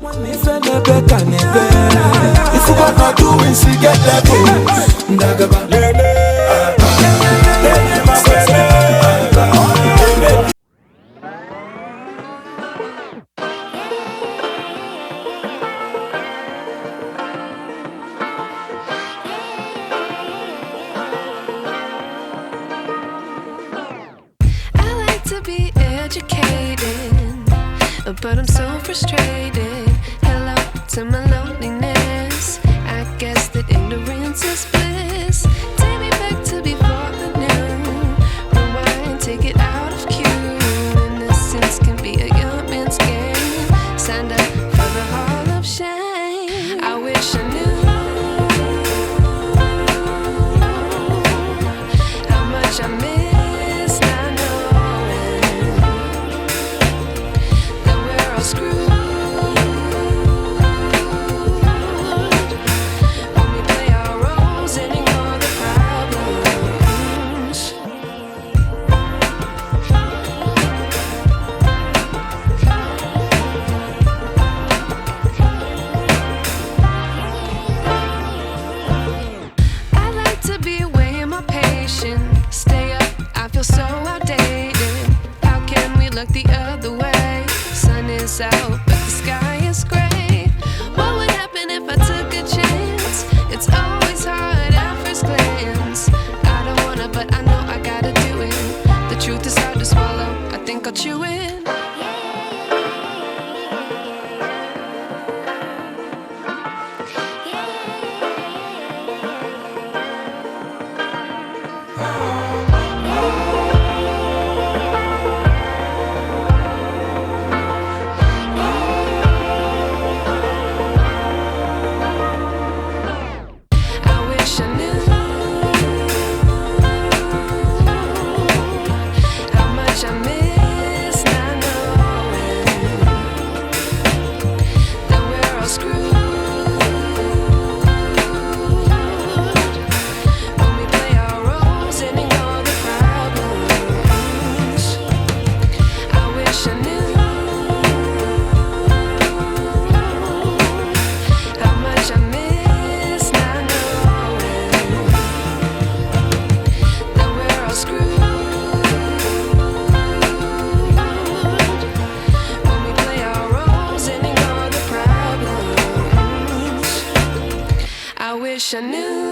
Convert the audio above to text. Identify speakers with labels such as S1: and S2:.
S1: If you wanna do it, she get level.
S2: I like to be educated, but I'm so frustrated. Hello to my loneliness. I guess that ignorance is bliss. Take me back to before the noon. Rewind, take it out of cue. Innocence can be a young man's game. Signed up for the hall of shame. I wish I knew how much I miss not knowing that we're all screwed. Stay up, I feel so outdated. How can we look the other way? Sun is out, but the sky is gray. What would happen if I took a chance? It's always hard at first glance. I don't wanna, but I know I gotta do it. The truth is hard to swallow, I think I'll chew it. I wish I knew